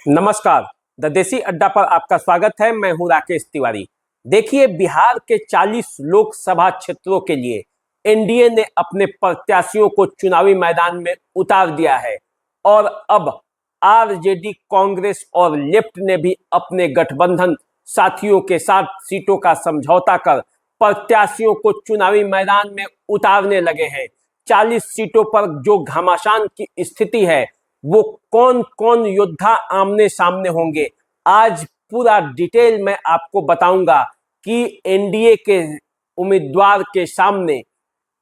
नमस्कार। द देसी अड्डा पर आपका स्वागत है। मैं हूं राकेश तिवारी। देखिए, बिहार के 40 लोकसभा क्षेत्रों के लिए एनडीए ने अपने प्रत्याशियों को चुनावी मैदान में उतार दिया है और अब आरजेडी, कांग्रेस और लेफ्ट ने भी अपने गठबंधन साथियों के साथ सीटों का समझौता कर प्रत्याशियों को चुनावी मैदान में उतारने लगे हैं। 40 सीटों पर जो घमासान की स्थिति है, वो कौन कौन योद्धा आमने सामने होंगे, आज पूरा डिटेल में आपको बताऊंगा कि एनडीए के उम्मीदवार के सामने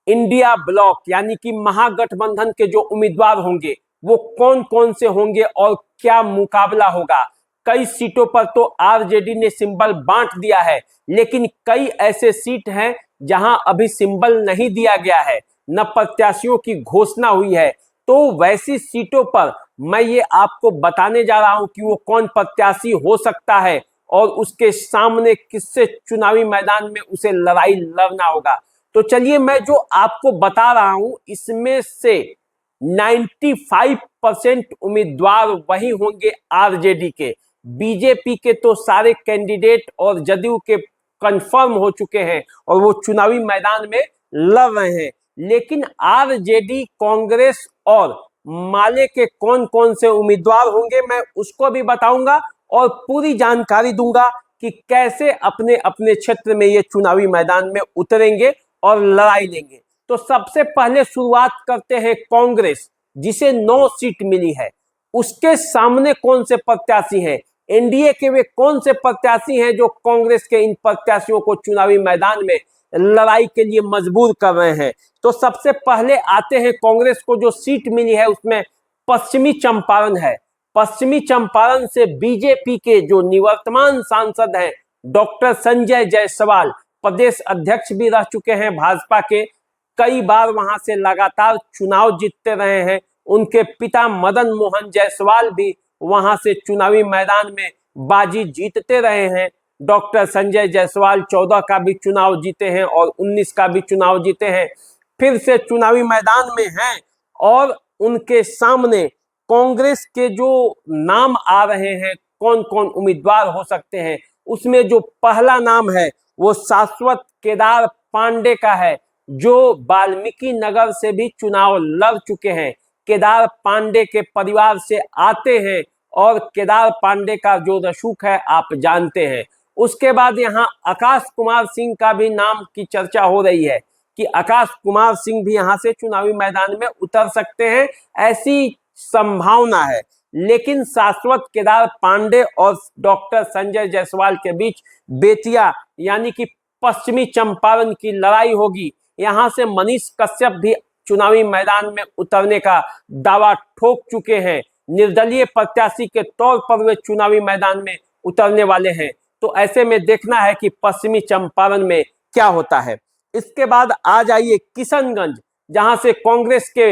इंडिया ब्लॉक यानी कि महागठबंधन के जो उम्मीदवार होंगे वो कौन कौन से होंगे और क्या मुकाबला होगा। कई सीटों पर तो आरजेडी ने सिंबल बांट दिया है, लेकिन कई ऐसे सीट हैं जहां अभी सिंबल नहीं दिया गया है, न प्रत्याशियों की घोषणा हुई है। तो वैसी सीटों पर मैं ये आपको बताने जा रहा हूं कि वो कौन प्रत्याशी हो सकता है और उसके सामने किससे चुनावी मैदान में उसे लड़ाई लड़ना होगा। तो चलिए, मैं जो आपको बता रहा हूं इसमें से 95% उम्मीदवार वही होंगे आरजेडी के। बीजेपी के तो सारे कैंडिडेट और जदयू के कंफर्म हो चुके हैं और वो चुनावी मैदान में लड़ रहे हैं। लेकिन आरजेडी, कांग्रेस और माले के कौन कौन से उम्मीदवार होंगे मैं उसको भी बताऊंगा और पूरी जानकारी दूंगा कि कैसे अपने अपने क्षेत्र में ये चुनावी मैदान में उतरेंगे और लड़ाई लेंगे। तो सबसे पहले शुरुआत करते हैं कांग्रेस, जिसे 9 सीट मिली है। उसके सामने कौन से प्रत्याशी हैं, एनडीए के वे कौन से प्रत्याशी हैं जो कांग्रेस के इन प्रत्याशियों को चुनावी मैदान में लड़ाई के लिए मजबूर कर रहे हैं। तो सबसे पहले आते हैं कांग्रेस को जो सीट मिली है उसमें पश्चिमी चंपारण है। पश्चिमी चंपारण से बीजेपी के जो निवर्तमान सांसद हैं डॉक्टर संजय जायसवाल, प्रदेश अध्यक्ष भी रह चुके हैं भाजपा के, कई बार वहां से लगातार चुनाव जीतते रहे हैं। उनके पिता मदन मोहन जायसवाल भी वहां से चुनावी मैदान में बाजी जीतते रहे हैं। डॉक्टर संजय जायसवाल 14 का भी चुनाव जीते हैं और 19 का भी चुनाव जीते हैं, फिर से चुनावी मैदान में हैं। और उनके सामने कांग्रेस के जो नाम आ रहे हैं, कौन कौन उम्मीदवार हो सकते हैं, उसमें जो पहला नाम है वो शाश्वत केदार पांडे का है, जो वाल्मीकि नगर से भी चुनाव लड़ चुके हैं। केदार पांडे के परिवार से आते हैं और केदार पांडे का जो रसूख है आप जानते हैं। उसके बाद यहाँ आकाश कुमार सिंह का भी नाम की चर्चा हो रही है कि आकाश कुमार सिंह भी यहाँ से चुनावी मैदान में उतर सकते हैं, ऐसी संभावना है। लेकिन शाश्वत केदार पांडे और डॉक्टर संजय जायसवाल के बीच बेतिया यानी कि पश्चिमी चंपारण की लड़ाई होगी। यहाँ से मनीष कश्यप भी चुनावी मैदान में उतरने का दावा ठोक चुके हैं। निर्दलीय प्रत्याशी के तौर पर वे चुनावी मैदान में उतरने वाले हैं। तो ऐसे में देखना है कि पश्चिमी चंपारण में क्या होता है। इसके बाद आ जाइए किशनगंज, जहां से कांग्रेस के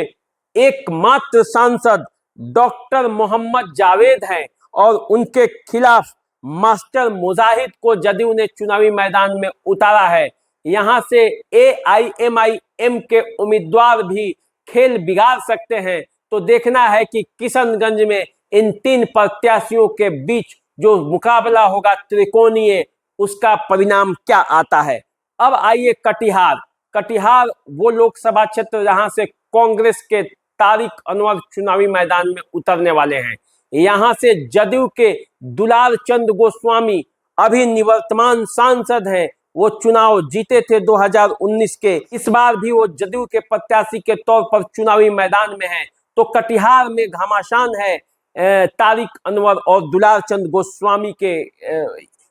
एकमात्र सांसद डॉक्टर मोहम्मद जावेद हैं और उनके खिलाफ मास्टर मुजाहिद को जदयू ने चुनावी मैदान में उतारा है। यहां से एआईएमआईएम के उम्मीदवार भी खेल बिगाड़ सकते हैं। तो देखना है कि किशनगंज में इन 3 प्रत्याशियों के बीच जो मुकाबला होगा त्रिकोणीय, उसका परिणाम क्या आता है। अब आइए कटिहार। कटिहार वो लोकसभा क्षेत्र जहां से कांग्रेस के तारिक अनवर चुनावी मैदान में उतरने वाले हैं। यहां से जदयू के दुलार चंद गोस्वामी अभी निवर्तमान सांसद हैं, वो चुनाव जीते थे 2019 के, इस बार भी वो जदयू के प्रत्याशी के तौर पर चुनावी मैदान में हैं। तो कटिहार में घमासान है तारिक अनवर और दुलार चंद गोस्वामी के।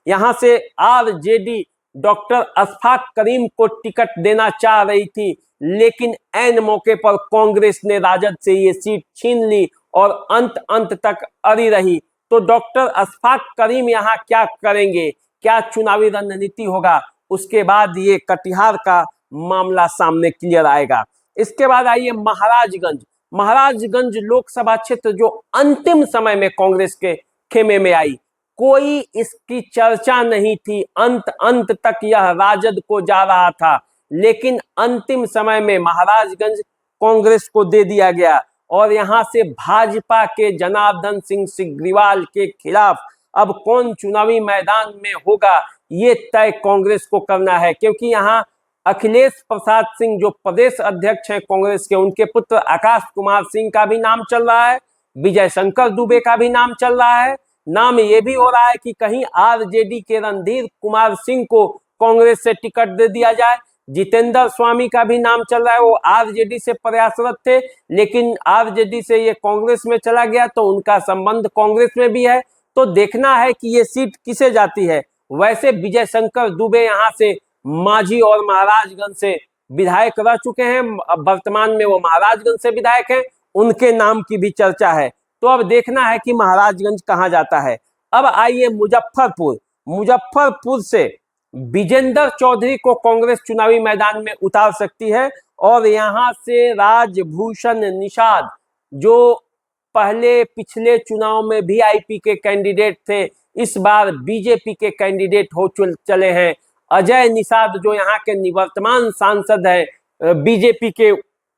यहां से आरजेडी डॉक्टर अशफाक करीम को टिकट देना चाह रही थी, लेकिन ऐन मौके पर कांग्रेस ने राजद से ये सीट छीन ली और अंत तक अड़ी रही। तो डॉक्टर अशफाक करीम यहाँ क्या करेंगे, क्या चुनावी रणनीति होगा, उसके बाद ये कटिहार का मामला सामने क्लियर आएगा। इसके बाद आइए महाराजगंज। महाराजगंज लोकसभा क्षेत्र जो अंतिम समय में कांग्रेस के खेमे में आई, कोई इसकी चर्चा नहीं थी, अंत तक यह राजद को जा रहा था, लेकिन अंतिम समय में महाराजगंज कांग्रेस को दे दिया गया और यहां से भाजपा के जनार्दन सिंह सिग्रीवाल के खिलाफ अब कौन चुनावी मैदान में होगा, ये तय कांग्रेस को करना है। क्योंकि यहाँ अखिलेश प्रसाद सिंह जो प्रदेश अध्यक्ष हैं कांग्रेस के, उनके पुत्र आकाश कुमार सिंह का भी नाम चल रहा है, विजय शंकर दुबे का भी नाम चल रहा है। नाम ये भी हो रहा है कि कहीं आरजेडी के रणधीर कुमार सिंह को कांग्रेस से टिकट दे दिया जाए। जितेंद्र स्वामी का भी नाम चल रहा है, वो आरजेडी से प्रयासरत थे, लेकिन आरजेडी से ये कांग्रेस में चला गया, तो उनका संबंध कांग्रेस में भी है। तो देखना है कि ये सीट किसे जाती है। वैसे विजय शंकर दुबे यहाँ से मांझी और महाराजगंज से विधायक रह चुके हैं, वर्तमान में वो महाराजगंज से विधायक हैं, उनके नाम की भी चर्चा है। तो अब देखना है कि महाराजगंज कहाँ जाता है। अब आइए मुजफ्फरपुर। मुजफ्फरपुर से विजेंद्र चौधरी को कांग्रेस चुनावी मैदान में उतार सकती है, और यहां से राजभूषण निषाद जो पहले पिछले चुनाव में वीआईपी के कैंडिडेट थे, इस बार बीजेपी के कैंडिडेट हो चले हैं। अजय निषाद जो यहाँ के निवर्तमान सांसद है बीजेपी के,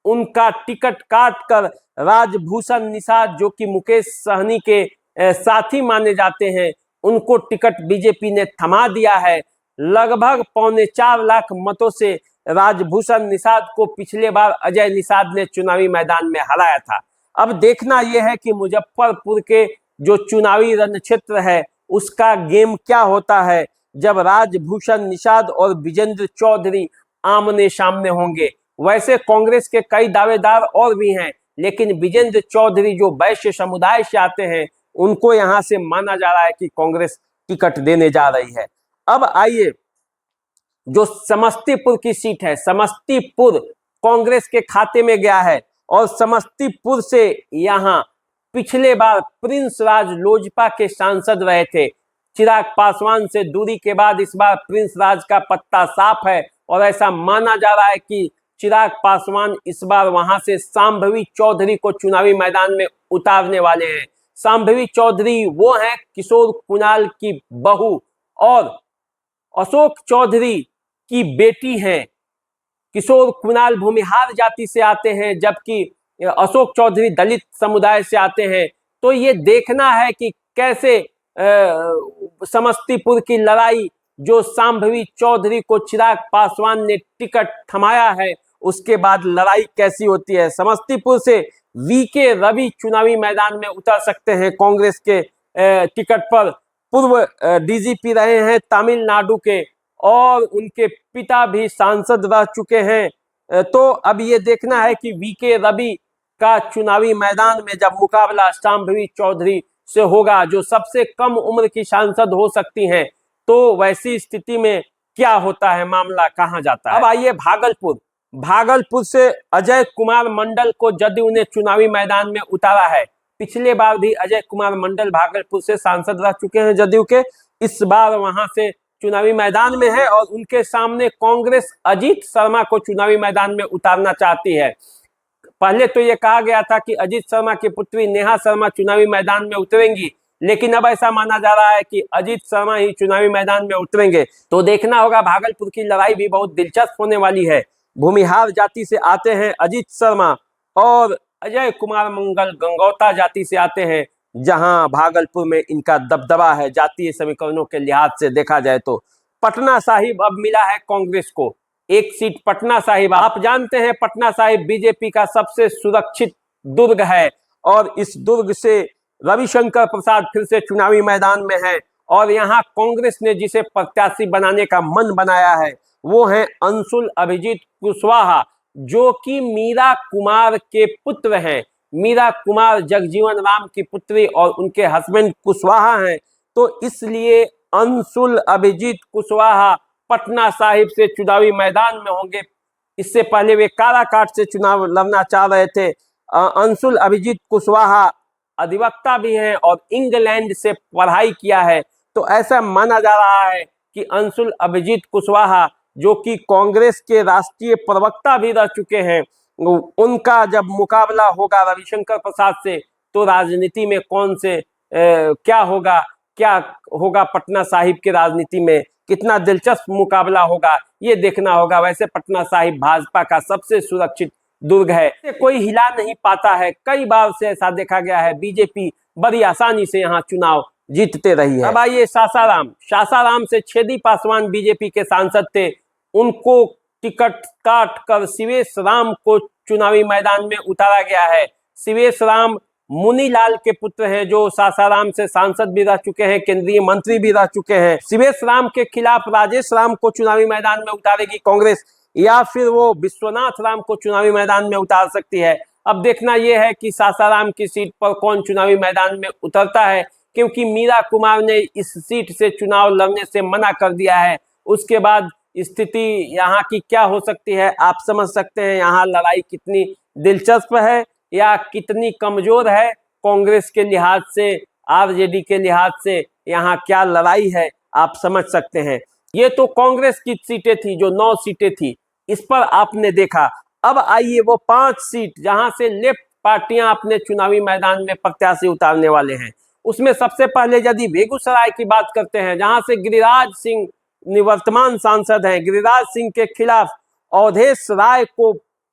उनका टिकट काट कर राजभूषण निषाद जो कि मुकेश सहनी के साथी माने जाते हैं, उनको टिकट बीजेपी ने थमा दिया है। लगभग 4.25 लाख मतों से राजभूषण निषाद को पिछले बार अजय निषाद ने चुनावी मैदान में हराया था। अब देखना यह है कि मुजफ्फरपुर के जो चुनावी रण क्षेत्र है उसका गेम क्या होता है जब राजभूषण निषाद और विजेंद्र चौधरी आमने सामने होंगे। वैसे कांग्रेस के कई दावेदार और भी हैं, लेकिन विजेंद्र चौधरी जो वैश्य समुदाय से आते हैं, उनको यहां से माना जा रहा है कि कांग्रेस टिकट देने जा रही है। अब आइए जो समस्तीपुर की सीट है, समस्तीपुर कांग्रेस के खाते में गया है, और समस्तीपुर से यहाँ पिछले बार प्रिंस राज लोजपा के सांसद रहे थे। चिराग पासवान से दूरी के बाद इस बार प्रिंस राज का पत्ता साफ है, और ऐसा माना जा रहा है कि चिराग पासवान इस बार वहां से शांभवी चौधरी को चुनावी मैदान में उतारने वाले हैं। शांभवी चौधरी वो हैं किशोर कुणाल की बहू और अशोक चौधरी की बेटी हैं। किशोर कुणाल भूमिहार जाति से आते हैं, जबकि अशोक चौधरी दलित समुदाय से आते हैं। तो ये देखना है कि कैसे समस्तीपुर की लड़ाई, जो शांभवी चौधरी को चिराग पासवान ने टिकट थमाया है, उसके बाद लड़ाई कैसी होती है। समस्तीपुर से वीके रवि चुनावी मैदान में उतर सकते हैं कांग्रेस के टिकट पर। पूर्व डीजीपी रहे हैं तमिलनाडु के, और उनके पिता भी सांसद रह चुके हैं। तो अब ये देखना है कि वीके रवि का चुनावी मैदान में जब मुकाबला शांभवी चौधरी से होगा, जो सबसे कम उम्र की सांसद हो सकती हैं, तो वैसी स्थिति में क्या होता है, मामला कहां जाता है। अब आइए भागलपुर। भागलपुर से अजय कुमार मंडल को जदयू ने चुनावी मैदान में उतारा है। पिछले बार भी अजय कुमार मंडल भागलपुर से सांसद रह चुके हैं जदयू के, इस बार वहां से चुनावी मैदान में है, और उनके सामने कांग्रेस अजीत शर्मा को चुनावी मैदान में उतारना चाहती है। पहले तो ये कहा गया था कि अजीत शर्मा की पुत्री नेहा शर्मा चुनावी मैदान में उतरेंगी, लेकिन अब ऐसा माना जा रहा है कि अजीत शर्मा ही चुनावी मैदान में उतरेंगे। तो देखना होगा, भागलपुर की लड़ाई भी बहुत दिलचस्प होने वाली है। भूमिहार जाति से आते हैं अजीत शर्मा, और अजय कुमार मंगल गंगौता जाति से आते हैं, जहां भागलपुर में इनका दबदबा है जातीय समीकरणों के लिहाज से देखा जाए तो। पटना साहिब अब मिला है कांग्रेस को, एक सीट पटना साहिब। आप जानते हैं पटना साहिब बीजेपी का सबसे सुरक्षित दुर्ग है, और इस दुर्ग से रविशंकर प्रसाद फिर से चुनावी मैदान में है, और यहाँ कांग्रेस ने जिसे प्रत्याशी बनाने का मन बनाया है वो है अंशुल अभिजीत कुशवाहा, जो कि मीरा कुमार के पुत्र हैं। मीरा कुमार जगजीवन राम की पुत्री और उनके हस्बैंड कुशवाहा हैं। तो इसलिए अंशुल अभिजीत कुशवाहा पटना साहिब से चुनावी मैदान में होंगे। इससे पहले वे काराकाट से चुनाव लड़ना चाह रहे थे। अंशुल अभिजीत कुशवाहा अधिवक्ता भी हैं और इंग्लैंड से पढ़ाई किया है। तो ऐसा माना जा रहा है कि अंशुल अभिजीत कुशवाहा, जो कि कांग्रेस के राष्ट्रीय प्रवक्ता भी रह चुके हैं, उनका जब मुकाबला होगा रविशंकर प्रसाद से, तो राजनीति में कौन से क्या होगा पटना साहिब के राजनीति में, कितना दिलचस्प मुकाबला होगा, ये देखना होगा। वैसे पटना साहिब भाजपा का सबसे सुरक्षित दुर्ग है, कोई हिला नहीं पाता है। कई बार से ऐसा देखा गया है, बीजेपी बड़ी आसानी से यहाँ चुनाव जीतते रही है। अब आइए सासाराम। सासाराम से छेदी पासवान बीजेपी के सांसद थे, उनको टिकट काट कर शिवेश राम को चुनावी मैदान में उतारा गया है। शिवेश राम मुनीलाल के पुत्र हैं, जो सासाराम से सांसद भी रह चुके हैं, केंद्रीय मंत्री भी रह चुके हैं। शिवेश राम के खिलाफ राजेश राम को चुनावी मैदान में उतारेगी कांग्रेस, या फिर वो विश्वनाथ राम को चुनावी मैदान में उतार सकती है। अब देखना यह है कि सासाराम की सीट पर कौन चुनावी मैदान में उतरता है, क्योंकि मीरा कुमार ने इस सीट से चुनाव लड़ने से मना कर दिया है। उसके बाद स्थिति यहाँ की क्या हो सकती है, आप समझ सकते हैं। यहाँ लड़ाई कितनी दिलचस्प है या कितनी कमजोर है कांग्रेस के लिहाज से, आरजेडी के लिहाज से, यहाँ क्या लड़ाई है आप समझ सकते हैं। ये तो कांग्रेस की सीटें थी, जो 9 सीटें थी, इस पर आपने देखा। अब आइए वो 5 सीट जहां से लेफ्ट पार्टियां अपने चुनावी मैदान में प्रत्याशी उतारने वाले हैं। उसमें सबसे पहले यदि बेगूसराय की बात करते हैं, जहां से गिरिराज सिंह निवर्तमान सांसद हैं, गिरिराज सिंह के खिलाफ अवधेश राय को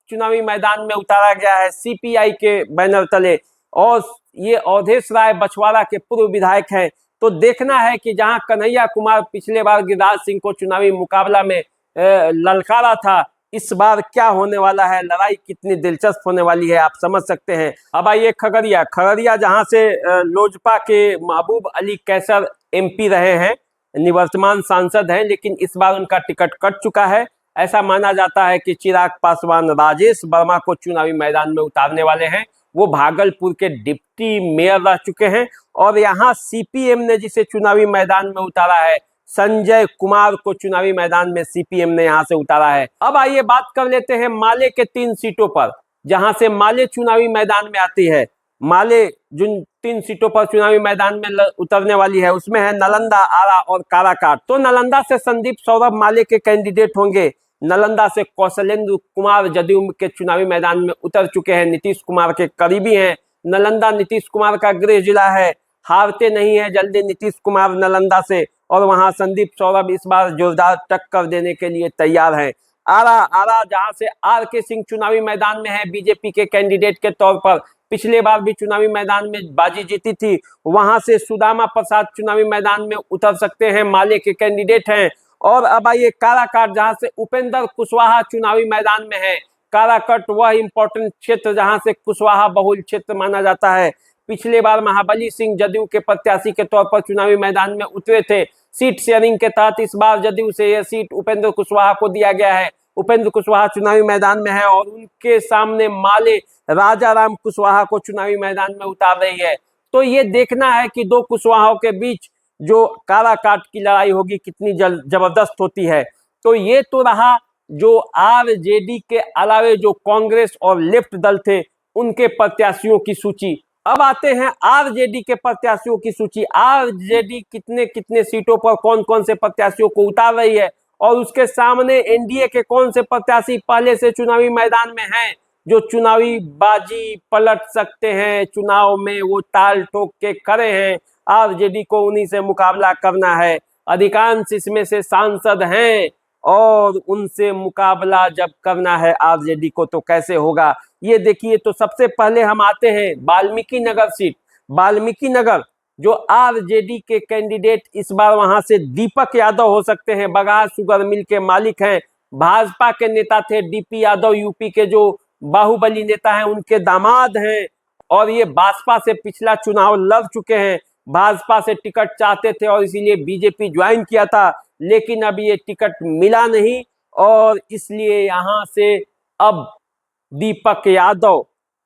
चुनावी मैदान में उतारा गया है सीपीआई के बैनर तले, और ये अवधेश राय बछवाड़ा के पूर्व विधायक हैं। तो देखना है कि जहां कन्हैया कुमार पिछले बार गिरिराज सिंह को चुनावी मुकाबला में ललकारा था, इस बार क्या होने वाला है, लड़ाई कितनी दिलचस्प होने वाली है आप समझ सकते हैं। अब आइए खगड़िया। खगड़िया जहां से लोजपा के महबूब अली कैसर एमपी रहे हैं, निवर्तमान सांसद हैं, लेकिन इस बार उनका टिकट कट चुका है। ऐसा माना जाता है कि चिराग पासवान राजेश वर्मा को चुनावी मैदान में उतारने वाले हैं। वो भागलपुर के डिप्टी मेयर रह चुके हैं, और यहाँ सीपीएम ने जिसे चुनावी मैदान में उतारा है, संजय कुमार को चुनावी मैदान में सीपीएम ने यहाँ से उतारा है। अब आइए बात कर लेते हैं माले के 3 सीटों पर, जहां से माले चुनावी मैदान में आती है। माले जिन 3 सीटों पर चुनावी मैदान में उतरने वाली है, उसमें है नालंदा, आरा और काराकाट। तो नालंदा से संदीप सौरभ माले के कैंडिडेट होंगे। नालंदा से कौशलेंद्र कुमार जदयू के चुनावी मैदान में उतर चुके हैं, नीतीश कुमार के करीबी हैं। नालंदा नीतीश कुमार का गृह जिला है, हारते नहीं है जल्दी नीतीश कुमार नालंदा से, और वहां संदीप सौरभ इस बार जोरदार टक्कर देने के लिए तैयार हैं। आरा जहां से आर के सिंह चुनावी मैदान में है बीजेपी के कैंडिडेट के तौर पर, पिछले बार भी चुनावी मैदान में बाजी जीती थी। वहां से सुदामा प्रसाद चुनावी मैदान में उतर सकते हैं, माले के कैंडिडेट हैं। और अब आइए काराकाट, जहां से उपेंद्र कुशवाहा चुनावी मैदान में है। काराकाट वह इंपॉर्टेंट क्षेत्र जहां से कुशवाहा बहुल क्षेत्र माना जाता है। पिछले बार महाबली सिंह जदयू के प्रत्याशी के तौर पर चुनावी मैदान में उतरे थे। सीट शेयरिंग के तहत इस बार जदयू से यह सीट उपेंद्र कुशवाहा को दिया गया है। उपेंद्र कुशवाहा चुनावी मैदान में है, और उनके सामने माले राजाराम कुशवाहा को चुनावी मैदान में उतार रही है। तो ये देखना है कि 2 कुशवाहाओं के बीच जो काराकाट की लड़ाई होगी कितनी जबरदस्त होती है। तो ये तो रहा जो आरजेडी के अलावे जो कांग्रेस और लेफ्ट दल थे उनके प्रत्याशियों की सूची। अब आते हैं आरजेडी के प्रत्याशियों की सूची। आरजेडी कितने कितने सीटों पर कौन कौन से प्रत्याशियों को उतार रही है, और उसके सामने एनडीए के कौन से प्रत्याशी पहले से चुनावी मैदान में हैं, जो चुनावी बाजी पलट सकते हैं, चुनाव में वो ताल ठोक के खड़े हैं। आरजेडी को उन्हीं से मुकाबला करना है। अधिकांश इसमें से सांसद हैं, और उनसे मुकाबला जब करना है आरजेडी को तो कैसे होगा ये देखिए। तो सबसे पहले हम आते हैं वाल्मीकि नगर सीट। वाल्मीकि नगर जो आरजेडी के कैंडिडेट इस बार वहां से दीपक यादव हो सकते हैं, बगाह शुगर मिल के मालिक हैं। भाजपा के नेता थे डीपी यादव, यूपी के जो बाहुबली नेता हैं उनके दामाद हैं, और ये भाजपा से पिछला चुनाव लड़ चुके हैं। भाजपा से टिकट चाहते थे और इसीलिए बीजेपी ज्वाइन किया था, लेकिन अब ये टिकट मिला नहीं, और इसलिए यहां से अब दीपक यादव,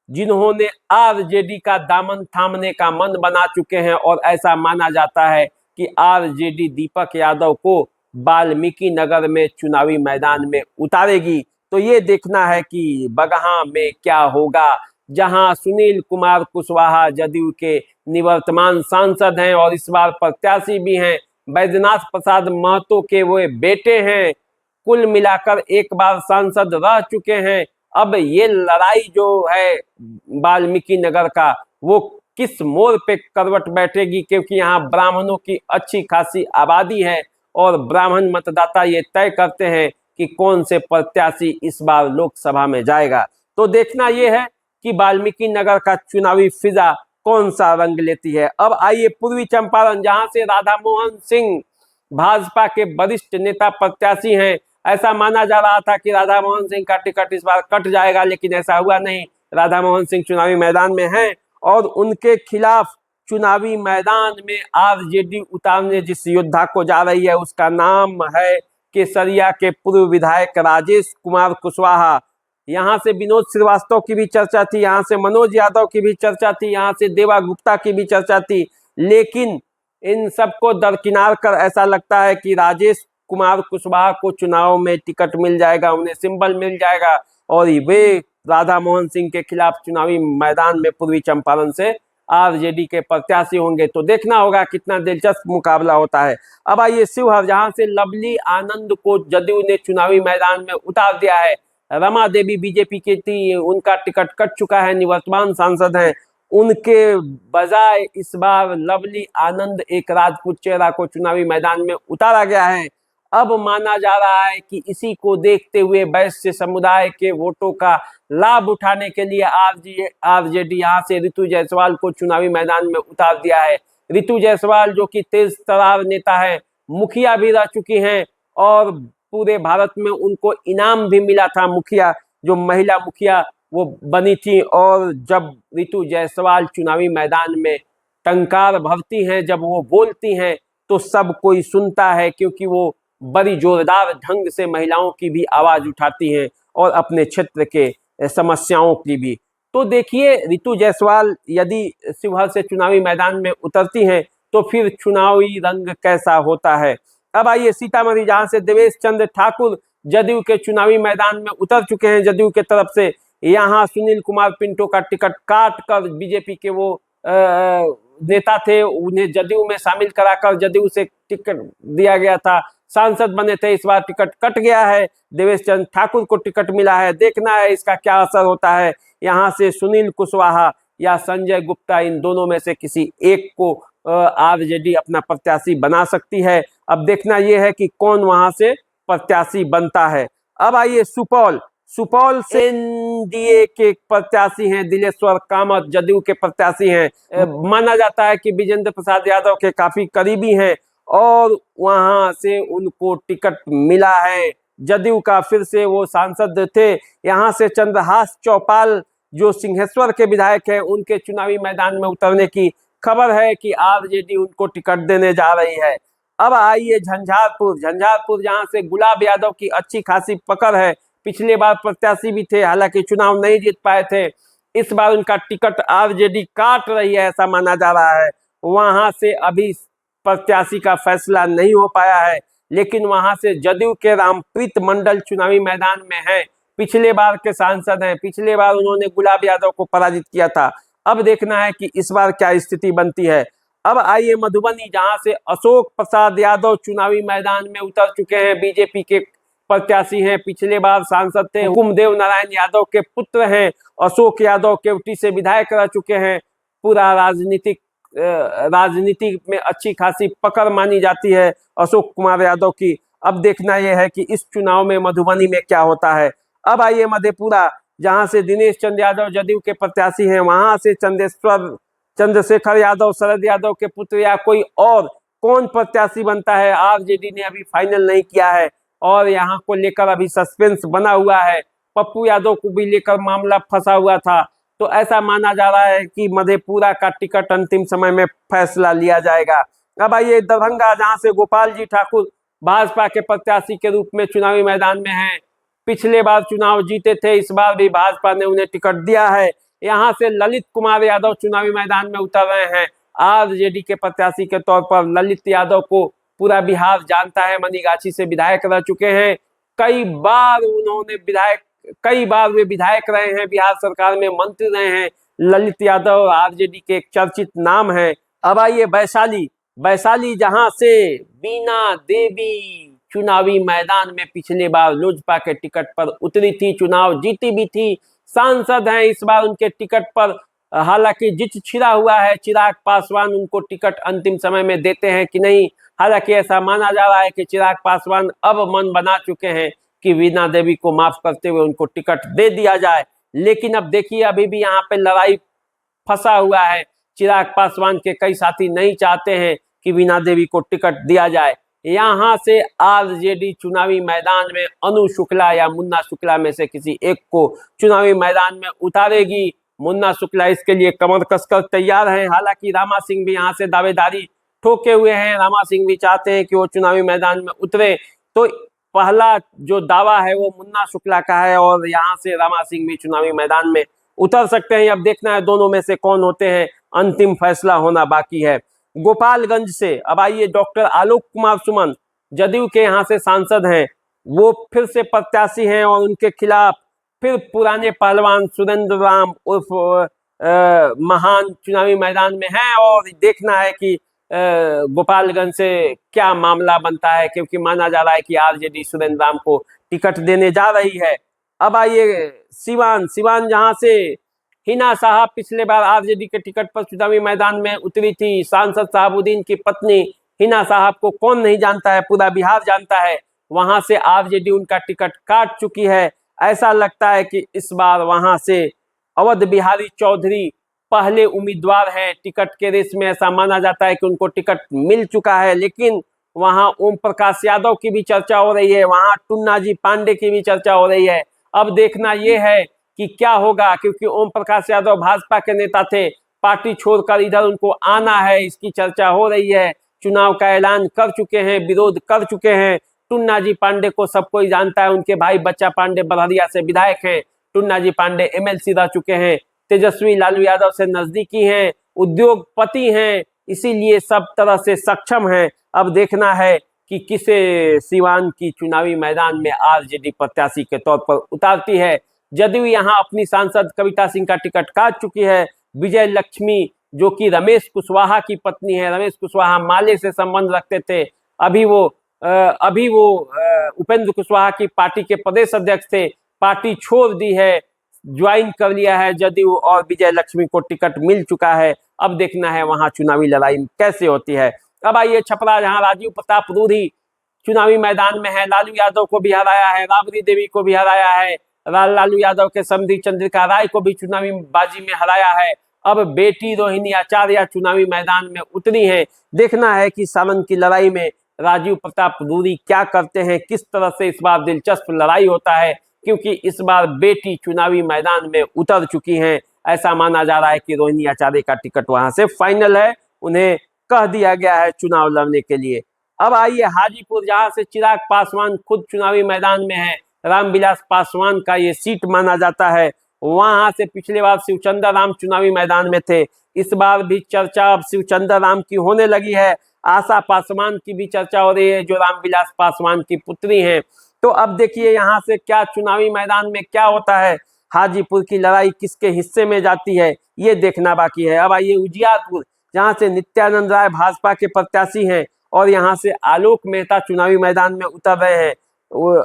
जिन्होंने आरजेडी का दामन थामने का मन बना चुके हैं, और ऐसा माना जाता है कि आरजेडी दीपक यादव को वाल्मीकि नगर में चुनावी मैदान में उतारेगी। तो ये देखना है कि बगहा में क्या होगा, जहां सुनील कुमार कुशवाहा जदयू के निवर्तमान सांसद हैं और इस बार प्रत्याशी भी हैं। बैद्यनाथ प्रसाद महतो के वो बेटे हैं, कुल मिलाकर एक बार सांसद रह चुके हैं। अब ये लड़ाई जो है वाल्मीकि नगर का, वो किस मोड़ पे करवट बैठेगी, क्योंकि यहाँ ब्राह्मणों की अच्छी खासी आबादी है, और ब्राह्मण मतदाता ये तय करते हैं कि कौन से प्रत्याशी इस बार लोकसभा में जाएगा। तो देखना यह है कि वाल्मीकि नगर का चुनावी फिजा कौन सा रंग लेती है। अब आइए पूर्वी चंपारण, जहां से राधा मोहन सिंह भाजपा के वरिष्ठ नेता प्रत्याशी हैं। ऐसा माना जा रहा था कि राधा मोहन सिंह का टिकट इस बार कट जाएगा, लेकिन ऐसा हुआ नहीं। राधा मोहन सिंह चुनावी मैदान में हैं और उनके खिलाफ चुनावी मैदान में आरजेडी उतारने जिस योद्धा को जा रही है उसका नाम है केसरिया के पूर्व विधायक राजेश कुमार कुशवाहा। यहाँ से विनोद श्रीवास्तव की भी चर्चा थी, यहाँ से मनोज यादव की भी चर्चा थी, यहाँ से देवा गुप्ता की भी चर्चा थी, लेकिन इन सबको दरकिनार कर ऐसा लगता है कि राजेश कुमार कुशवाहा को चुनाव में टिकट मिल जाएगा, उन्हें सिंबल मिल जाएगा और वे राधा मोहन सिंह के खिलाफ चुनावी मैदान में पूर्वी चंपारण से आरजेडी के प्रत्याशी होंगे। तो देखना होगा कितना दिलचस्प मुकाबला होता है। अब आइए शिवहर, जहां से लवली आनंद को जदयू ने चुनावी मैदान में उतार दिया है। रमा देवी बीजेपी की थी, उनका टिकट कट चुका है, निवर्तमान सांसद हैं। उनके बजाय इस बार लवली आनंद एक राजपूत चेहरा को चुनावी मैदान में उतारा गया है। अब माना जा रहा है कि इसी को देखते हुए वैश्य समुदाय के वोटों का लाभ उठाने के लिए आरजेडी यहाँ से ऋतु जायसवाल को चुनावी मैदान में उतार दिया है। ऋतु जायसवाल जो कि तेज तर्रार नेता है, मुखिया भी रह चुकी हैं और पूरे भारत में उनको इनाम भी मिला था, मुखिया जो महिला मुखिया वो बनी थी। और जब ऋतु जायसवाल चुनावी मैदान में टंकार भरती हैं, जब वो बोलती हैं तो सब कोई सुनता है, क्योंकि वो बड़ी जोरदार ढंग से महिलाओं की भी आवाज उठाती हैं और अपने क्षेत्र के समस्याओं की भी। तो देखिए ऋतु जायसवाल यदि शिवहर से चुनावी मैदान में उतरती हैं तो फिर चुनावी रंग कैसा होता है। अब आइए सीतामढ़ी, जहां से देवेश चंद्र ठाकुर जदयू के चुनावी मैदान में उतर चुके हैं जदयू के तरफ से। यहाँ सुनील कुमार पिंटो का टिकट काट कर बीजेपी के वो नेता थे, उन्हें जदयू में शामिल कराकर जदयू से टिकट दिया गया था, सांसद बने थे। इस बार टिकट कट गया है, देवेश चंद्र ठाकुर को टिकट मिला है। देखना है इसका क्या असर होता है। यहाँ से सुनील कुशवाहा या संजय गुप्ता, इन दोनों में से किसी एक को आरजेडी अपना प्रत्याशी बना सकती है। अब देखना यह है कि कौन वहां से प्रत्याशी बनता है। अब आइए सुपौल, सुपौल से एनडीए के प्रत्याशी हैं दिलेश्वर कामत, जदयू के प्रत्याशी हैं। माना जाता है कि विजेंद्र प्रसाद यादव के काफी करीबी हैं और वहां से उनको टिकट मिला है जदयू का। फिर से वो सांसद थे। यहाँ से चंद्रहास चौपाल जो सिंहेश्वर के विधायक हैं, उनके चुनावी मैदान में उतरने की खबर है कि आरजेडी उनको टिकट देने जा रही है। अब आइए झंझारपुर, झंझारपुर जहां से गुलाब यादव की अच्छी खासी पकड़ है, पिछले बार प्रत्याशी भी थे, हालांकि चुनाव नहीं जीत पाए थे। इस बार उनका टिकट आरजेडी काट रही है, ऐसा माना जा रहा है। वहां से अभी प्रत्याशी का फैसला नहीं हो पाया है, लेकिन वहां से जदयू के रामप्रीत मंडल चुनावी मैदान में हैं, पिछले बार के सांसद हैं, पिछले बार उन्होंने गुलाब यादव को पराजित किया था। अब देखना है कि इस बार क्या स्थिति बनती है। अब आइए मधुबनी, जहां से अशोक प्रसाद यादव चुनावी मैदान में उतर चुके हैं, बीजेपी के प्रत्याशी हैं, पिछले बार सांसद थे, हुकुमदेव नारायण यादव के पुत्र हैं। अशोक यादव केवटी से विधायक रह चुके हैं। पूरा राजनीति में अच्छी खासी पकड़ मानी जाती है अशोक कुमार यादव की। अब देखना यह है कि इस चुनाव में मधुबनी में क्या होता है। अब आइए मधेपुरा, जहां से दिनेश चंद्र यादव जदयू के प्रत्याशी हैं, वहां से चंद्रशेखर यादव शरद यादव के पुत्र या कोई और कौन प्रत्याशी बनता है, आरजेडी ने अभी फाइनल नहीं किया है और यहाँ को लेकर अभी सस्पेंस बना हुआ है। पप्पू यादव को भी लेकर मामला फंसा हुआ था। तो ऐसा माना जा रहा है कि मधेपुरा का टिकट अंतिम समय में फैसला लिया जाएगा। अब आइए दरभंगा, जहां से गोपाल जी ठाकुर भाजपा के प्रत्याशी के रूप में चुनावी मैदान में हैं। पिछले बार चुनाव जीते थे, इस बार भी भाजपा ने उन्हें टिकट दिया है। यहाँ से ललित कुमार यादव चुनावी मैदान में उतर रहे हैं आरजेडी के प्रत्याशी के तौर पर। ललित यादव को पूरा बिहार जानता है, मनीगाछी से विधायक रह चुके हैं, कई बार वे विधायक रहे हैं, बिहार सरकार में मंत्री रहे हैं। ललित यादव आरजेडी के एक चर्चित नाम है। अब आइए वैशाली, वैशाली जहां से बीना देवी चुनावी मैदान में पिछले बार लोजपा के टिकट पर उतरी थी, चुनाव जीती भी थी, सांसद हैं। इस बार उनके टिकट पर हालांकि जित छिड़ा हुआ है, चिराग पासवान उनको टिकट अंतिम समय में देते हैं कि नहीं। हालांकि ऐसा माना जा रहा है कि चिराग पासवान अब मन बना चुके हैं कि वीणा देवी को माफ करते हुए उनको टिकट दे दिया जाए। लेकिन अब देखिए अभी भी यहाँ पे लड़ाई फंसा हुआ है। चिराग पासवान के कई साथी नहीं चाहते हैं कि वीणा देवी को टिकट दिया जाए। यहाँ से आरजेडी चुनावी मैदान में अनु शुक्ला या मुन्ना शुक्ला में से किसी एक को चुनावी मैदान में उतारेगी। मुन्ना शुक्ला इसके लिए कमर कसकर तैयार हैं। हालांकि रामा सिंह भी यहाँ से दावेदारी ठोके हुए हैं। रामा सिंह भी चाहते हैं कि वो चुनावी मैदान में उतरे। तो पहला जो दावा है वो मुन्ना शुक्ला का है और यहाँ से रामा सिंह भी चुनावी मैदान में उतर सकते हैं। अब देखना है दोनों में से कौन होते हैं, अंतिम फैसला होना बाकी है। गोपालगंज से अब आइए, डॉक्टर आलोक कुमार सुमन जदयू के यहाँ से सांसद हैं, वो फिर से प्रत्याशी हैं और उनके खिलाफ फिर पुराने पहलवान सुरेंद्र राम उर्फ महान चुनावी मैदान में हैं। और देखना है कि गोपालगंज से क्या मामला बनता है, क्योंकि माना जा रहा है कि आरजेडी सुरेंद्र राम को टिकट देने जा रही है। अब आइए सिवान जहां से हिना साहब पिछले बार आरजेडी के टिकट पर चुनावी मैदान में उतरी थी। सांसद साहबुद्दीन की पत्नी हिना साहब को कौन नहीं जानता है, पूरा बिहार जानता है। वहां से आरजेडी उनका टिकट काट चुकी है। ऐसा लगता है कि इस बार वहां से अवध बिहारी चौधरी पहले उम्मीदवार हैं टिकट के रेस में। ऐसा माना जाता है कि उनको टिकट मिल चुका है, लेकिन वहां ओम प्रकाश यादव की भी चर्चा हो रही है, वहां टुन्नाजी पांडे की भी चर्चा हो रही है। अब देखना यह है कि क्या होगा, क्योंकि ओम प्रकाश यादव भाजपा के नेता थे, पार्टी छोड़कर इधर उनको आना है, इसकी चर्चा हो रही है। चुनाव का ऐलान कर चुके हैं, विरोध कर चुके हैं। टुन्नाजी पांडे को सब कोई जानता है, उनके भाई बच्चा पांडे बड़हरिया से विधायक हैं। टुन्नाजी पांडे एमएलसी रह चुके हैं, तेजस्वी लालू यादव से नजदीकी हैं, उद्योगपति हैं, इसीलिए सब तरह से सक्षम हैं। अब देखना है कि किसे सिवान की चुनावी मैदान में आरजेडी प्रत्याशी के तौर पर उतारती है। जदयू यहाँ अपनी सांसद कविता सिंह का टिकट काट चुकी है। विजय लक्ष्मी जो कि रमेश कुशवाहा की पत्नी है, रमेश कुशवाहा माले से संबंध रखते थे, अभी वो उपेंद्र कुशवाहा की पार्टी के प्रदेश अध्यक्ष थे, पार्टी छोड़ दी है, ज्वाइन कर लिया है जदयू, और विजय लक्ष्मी को टिकट मिल चुका है। अब देखना है वहां चुनावी लड़ाई कैसे होती है। अब आइए छपरा, जहां राजीव प्रताप रूढ़ी चुनावी मैदान में है। लालू यादव को भी हराया है, राबड़ी देवी को भी हराया है, लालू यादव के समधी चंद्रिका राय को भी चुनावी बाजी में हराया है। अब बेटी रोहिणी आचार्य चुनावी मैदान में उतरी है। देखना है कि सालन की लड़ाई में राजीव प्रताप रूढ़ी क्या करते हैं, किस तरह से इस बार दिलचस्प लड़ाई होता है, क्योंकि इस बार बेटी चुनावी मैदान में उतर चुकी हैं। ऐसा माना जा रहा है कि रोहिणी आचार्य का टिकट वहां से फाइनल है, उन्हें कह दिया गया है चुनाव लड़ने के लिए। अब आइए हाजीपुर, जहां से चिराग पासवान खुद चुनावी मैदान में है, रामविलास पासवान का ये सीट माना जाता है। वहां से पिछले बार शिवचंद्र राम चुनावी मैदान में थे, इस बार भी चर्चा अब शिवचंद्र राम की होने लगी है। आशा पासवान की भी चर्चा हो रही है, जो रामविलास पासवान की पुत्री हैं। तो अब देखिए यहाँ से क्या चुनावी मैदान में क्या होता है, हाजीपुर की लड़ाई किसके हिस्से में जाती है, ये देखना बाकी है। अब आइए उजियारपुर, जहाँ से नित्यानंद राय भाजपा के प्रत्याशी हैं और यहाँ से आलोक मेहता चुनावी मैदान में उतर रहे हैं।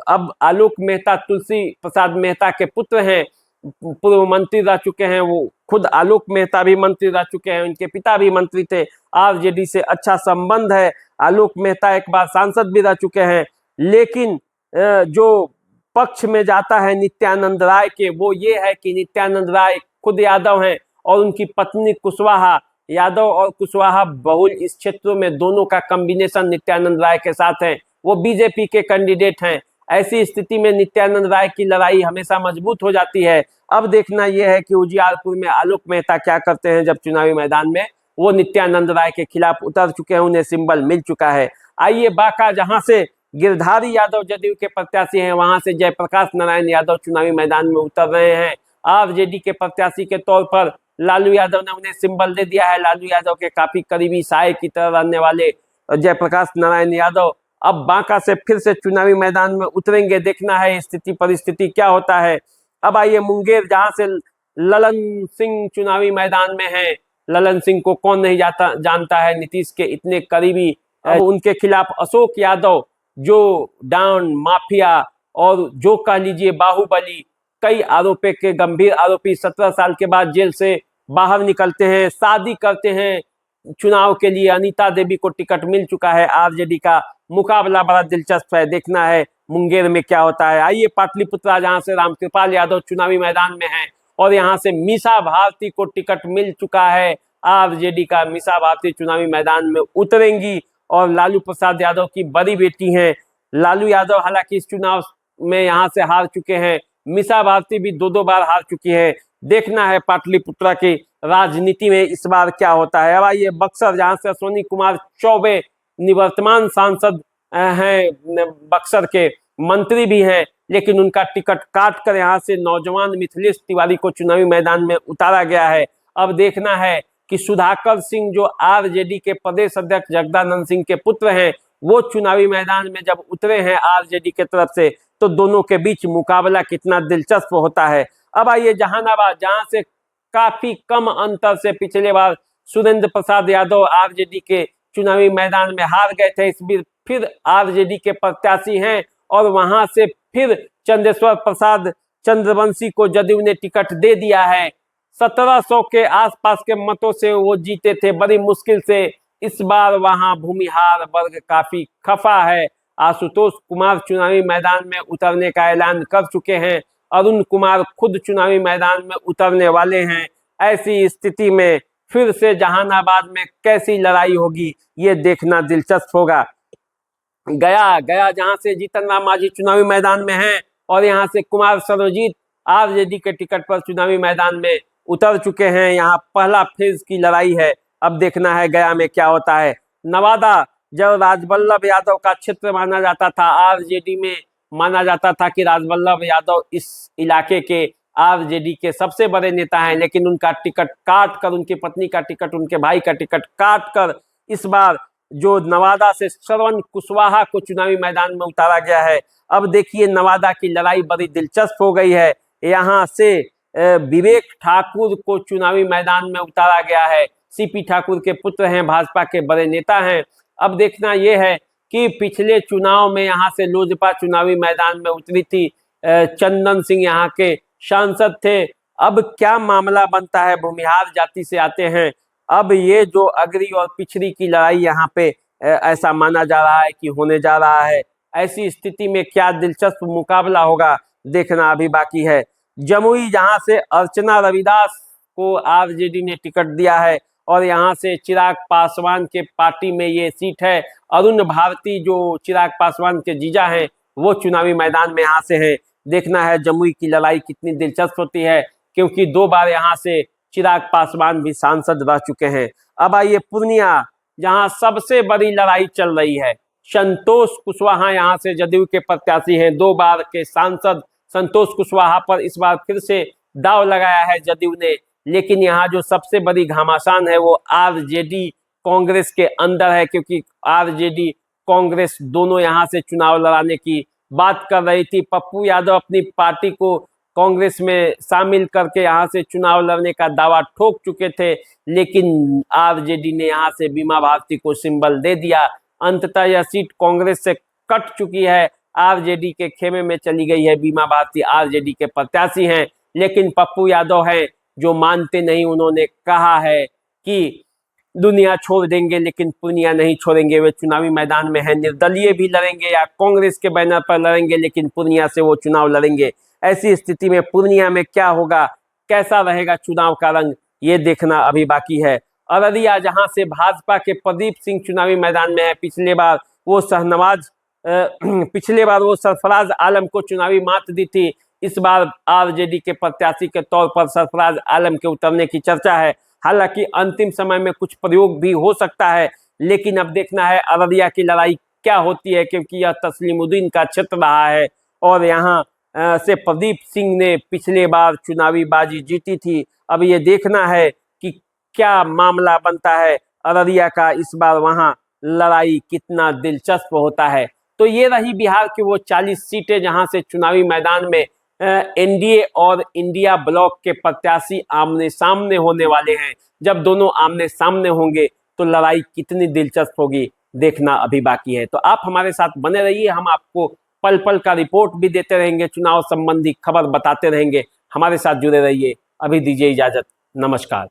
अब आलोक मेहता तुलसी प्रसाद मेहता के पुत्र हैं, पूर्व मंत्री रह चुके हैं। वो खुद आलोक मेहता भी मंत्री रह चुके हैं, उनके पिता भी मंत्री थे, आरजेडी से अच्छा संबंध है। आलोक मेहता एक बार सांसद भी रह चुके हैं। लेकिन जो पक्ष में जाता है नित्यानंद राय के, वो ये है कि नित्यानंद राय खुद यादव हैं और उनकी पत्नी कुशवाहा, यादव और कुशवाहा बहुल इस क्षेत्रों में दोनों का कॉम्बिनेशन नित्यानंद राय के साथ है, वो बीजेपी के कैंडिडेट हैं। ऐसी स्थिति में नित्यानंद राय की लड़ाई हमेशा मजबूत हो जाती है। अब देखना यह है कि उजियारपुर में आलोक मेहता क्या करते हैं, जब चुनावी मैदान में वो नित्यानंद राय के खिलाफ उतर चुके हैं, उन्हें सिंबल मिल चुका है। आइए बांका, जहां से गिरधारी यादव जदयू के प्रत्याशी हैं, वहां से जयप्रकाश नारायण यादव चुनावी मैदान में उतर रहे हैं। आरजेडी के प्रत्याशी के तौर पर लालू यादव ने उन्हें सिंबल दे दिया है। लालू यादव के काफी करीबी साय की तरह रहने वाले जयप्रकाश नारायण यादव अब बांका से फिर से चुनावी मैदान में उतरेंगे। देखना है स्थिति परिस्थिति क्या होता है। अब आइए मुंगेर, जहां से ललन सिंह चुनावी मैदान में है। ललन सिंह को कौन नहीं जानता है, नीतीश के इतने करीबी। अब उनके खिलाफ अशोक यादव, जो डाउन माफिया और जो कह लीजिए बाहुबली, कई आरोपी के गंभीर आरोपी 17 साल के बाद जेल से बाहर निकलते हैं, शादी करते हैं चुनाव के लिए। अनीता देवी को टिकट मिल चुका है। आरजेडी का मुकाबला बड़ा दिलचस्प है, देखना है मुंगेर में क्या होता है। आइए पाटलिपुत्रा, जहां से रामकृपाल यादव चुनावी मैदान में हैं और यहां से मीसा भारती को टिकट मिल चुका है। आरजेडी का मीसा भारती चुनावी मैदान में उतरेंगी और लालू प्रसाद यादव की बड़ी बेटी हैं। लालू यादव हालांकि इस चुनाव में यहां से हार चुके हैं, मीसा भारती भी दो बार हार चुकी है। देखना है पाटलिपुत्रा की राजनीति में इस बार क्या होता है। अब आइए बक्सर, जहां से अश्विनी कुमार चौबे निवर्तमान सांसद हैं, बक्सर के मंत्री भी हैं, लेकिन उनका टिकट काट कर यहाँ से नौजवान मिथिलेश तिवारी को चुनावी मैदान में उतारा गया है। अब देखना है कि सुधाकर सिंह जो आरजेडी के प्रदेश अध्यक्ष जगदानंद सिंह के पुत्र हैं, वो चुनावी मैदान में जब उतरे हैं आरजेडी के तरफ से, तो दोनों के बीच मुकाबला कितना दिलचस्प होता है। अब आइए जहानाबाद, जहां से काफी कम अंतर से पिछले बार सुरेंद्र प्रसाद यादव आरजेडी के चुनावी मैदान में हार गए थे, इस बार फिर आरजेडी के प्रत्याशी हैं और वहां से फिर चंद्रेश्वर प्रसाद चंद्रवंशी को जदयू ने टिकट दे दिया है। 1700 के आसपास के मतों से वो जीते थे बड़ी मुश्किल से। इस बार वहां भूमिहार वर्ग काफी खफा है। आशुतोष कुमार चुनावी मैदान में उतरने का ऐलान कर चुके हैं, अरुण कुमार खुद चुनावी मैदान में उतरने वाले हैं। ऐसी स्थिति में फिर से जहानाबाद में कैसी लड़ाई होगी, ये देखना दिलचस्प होगा। गया जहां से जीतन राम मांझी चुनावी मैदान में हैं और यहां से कुमार सर्वजीत आरजेडी के टिकट पर चुनावी मैदान में उतर चुके हैं। यहाँ पहला फेज की लड़ाई है, अब देखना है गया में क्या होता है। नवादा, जब राजवल्लभ यादव का क्षेत्र माना जाता था, आरजेडी में माना जाता था कि राजवल्लभ यादव इस इलाके के आरजेडी के सबसे बड़े नेता हैं, लेकिन उनका टिकट काट कर, उनकी पत्नी का टिकट, उनके भाई का टिकट काट कर इस बार जो नवादा से श्रवण कुशवाहा को चुनावी मैदान में उतारा गया है। अब देखिए नवादा की लड़ाई बड़ी दिलचस्प हो गई है। यहाँ से विवेक ठाकुर को चुनावी मैदान में उतारा गया है। सीपी ठाकुर के पुत्र हैं, भाजपा के बड़े नेता हैं। अब देखना यह है कि पिछले चुनाव में यहाँ से लोजपा चुनावी मैदान में उतरी थी, चंदन सिंह यहाँ के सांसद थे। अब क्या मामला बनता है, भूमिहार जाति से आते हैं। अब ये जो अगरी और पिछड़ी की लड़ाई यहाँ पे ऐसा माना जा रहा है कि होने जा रहा है। ऐसी स्थिति में क्या दिलचस्प मुकाबला होगा, देखना अभी बाकी है। जमुई, जहां से अर्चना रविदास को आरजेडी ने टिकट दिया है और यहां से चिराग पासवान के पार्टी में ये सीट है। अरुण भारती जो चिराग पासवान के जीजा हैं, वो चुनावी मैदान में यहाँ से हैं। देखना है जमुई की लड़ाई कितनी दिलचस्प होती है, क्योंकि 2 बार यहाँ से चिराग पासवान भी सांसद रह चुके हैं। अब आइए पूर्णिया, जहां सबसे बड़ी लड़ाई चल रही है। संतोष कुशवाहा यहाँ से जदयू के प्रत्याशी हैं, 2 बार के सांसद। संतोष कुशवाहा पर इस बार फिर से दाव लगाया है जदयू ने, लेकिन यहाँ जो सबसे बड़ी घमासान है वो आरजेडी कांग्रेस के अंदर है, क्योंकि आरजेडी कांग्रेस दोनों यहाँ से चुनाव लड़ाने की बात कर रही थी। पप्पू यादव अपनी पार्टी को कांग्रेस में शामिल करके यहाँ से चुनाव लड़ने का दावा ठोक चुके थे, लेकिन आरजेडी ने यहाँ से बीमा भारती को सिंबल दे दिया। अंततः यह सीट कांग्रेस से कट चुकी है, आरजेडी के खेमे में चली गई है। बीमा भारती आरजेडी के प्रत्याशी हैं, लेकिन पप्पू यादव हैं जो मानते नहीं। उन्होंने कहा है कि दुनिया छोड़ देंगे लेकिन पूर्णिया नहीं छोड़ेंगे। वे चुनावी मैदान में हैं, निर्दलीय भी लड़ेंगे या कांग्रेस के बैनर पर लड़ेंगे, लेकिन पूर्णिया से वो चुनाव लड़ेंगे। ऐसी स्थिति में पूर्णिया में क्या होगा, कैसा रहेगा चुनाव का रंग, ये देखना अभी बाकी है। अररिया, जहां से भाजपा के प्रदीप सिंह चुनावी मैदान में है। पिछले बार वो सरफराज आलम को चुनावी मात दी थी। इस बार आरजेडी के प्रत्याशी के तौर पर सरफराज आलम के उतरने की चर्चा है। हालांकि अंतिम समय में कुछ प्रयोग भी हो सकता है, लेकिन अब देखना है अररिया की लड़ाई क्या होती है, क्योंकि यह तस्लीमुद्दीन का क्षेत्र रहा है और यहाँ से प्रदीप सिंह ने पिछले बार चुनावी बाजी जीती थी। अब ये देखना है कि क्या मामला बनता है अररिया का, इस बार वहाँ लड़ाई कितना दिलचस्प होता है। तो ये रही बिहार की वो 40 सीटें जहां से चुनावी मैदान में एनडीए और इंडिया ब्लॉक के प्रत्याशी आमने सामने होने वाले हैं। जब दोनों आमने सामने होंगे तो लड़ाई कितनी दिलचस्प होगी, देखना अभी बाकी है। तो आप हमारे साथ बने रहिए, हम आपको पल पल का रिपोर्ट भी देते रहेंगे, चुनाव संबंधी खबर बताते रहेंगे। हमारे साथ जुड़े रहिए। अभी दीजिए इजाजत, नमस्कार।